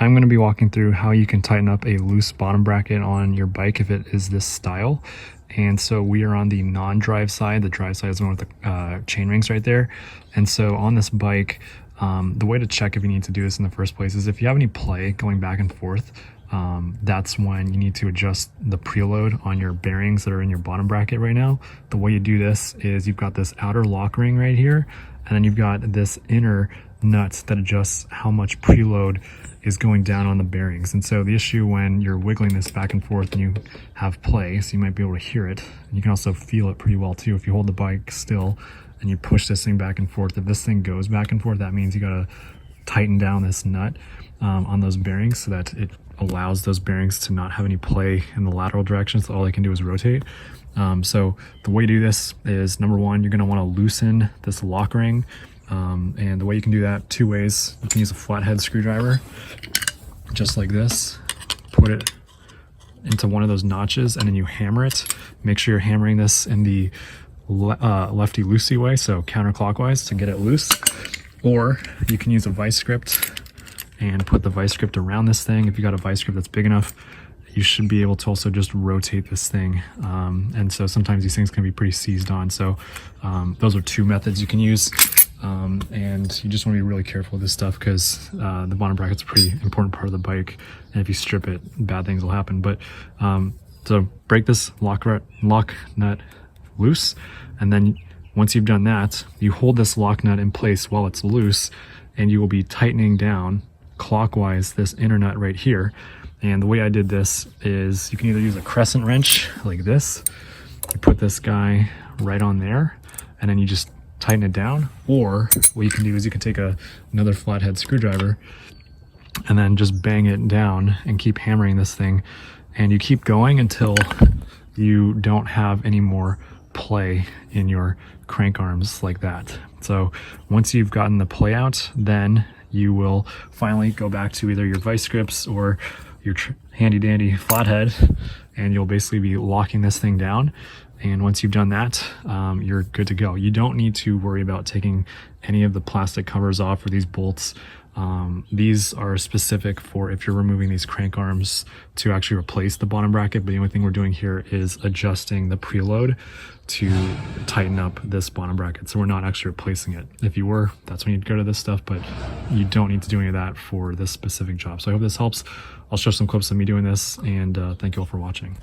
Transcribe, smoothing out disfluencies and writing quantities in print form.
I'm going to be walking through how you can tighten up a loose bottom bracket on your bike if it is this style. And so we are on the non-drive side. The drive side is the one with the chain rings right there. And so on this bike, the way to check if you need to do this in the first place is if you have any play going back and forth, that's when you need to adjust the preload on your bearings that are in your bottom bracket right now. The way you do this is you've got this outer lock ring right here, and then you've got this inner nut that adjusts how much preload is going down on the bearings. And so the issue when you're wiggling this back and forth and you have play, so you might be able to hear it, and you can also feel it pretty well too if you hold the bike still and you push this thing back and forth. If this thing goes back and forth, that means you gotta tighten down this nut on those bearings so that it allows those bearings to not have any play in the lateral direction, so all they can do is rotate. So the way to do this is, number one, you're going to want to loosen this lock ring, and the way you can do that, two ways. You can use a flathead screwdriver just like this, put it into one of those notches, and then you hammer it. Make sure you're hammering this in the lefty loosey way, so counterclockwise, to get it loose. Or you can use a vice grip and put the vice grip around this thing. If you got a vice grip that's big enough, you should be able to also just rotate this thing. And so sometimes these things can be pretty seized on. So those are two methods you can use. And you just want to be really careful with this stuff because the bottom bracket's a pretty important part of the bike. And if you strip it, bad things will happen. But so break this lock nut loose. And then once you've done that, you hold this lock nut in place while it's loose, and you will be tightening down clockwise this inner nut right here. And the way I did this is you can either use a crescent wrench like this, you put this guy right on there, and then you just tighten it down. Or what you can do is you can take another flathead screwdriver and then just bang it down and keep hammering this thing, and you keep going until you don't have any more play in your crank arms like that. So once you've gotten the play out, then you will finally go back to either your vice grips or your handy dandy flathead, and you'll basically be locking this thing down. And once you've done that, you're good to go. You don't need to worry about taking any of the plastic covers off or these bolts. These are specific for if you're removing these crank arms to actually replace the bottom bracket, but the only thing we're doing here is adjusting the preload to tighten up this bottom bracket. So we're not actually replacing it. If you were, that's when you'd go to this stuff, but you don't need to do any of that for this specific job. So I hope this helps. I'll show some clips of me doing this, and thank you all for watching.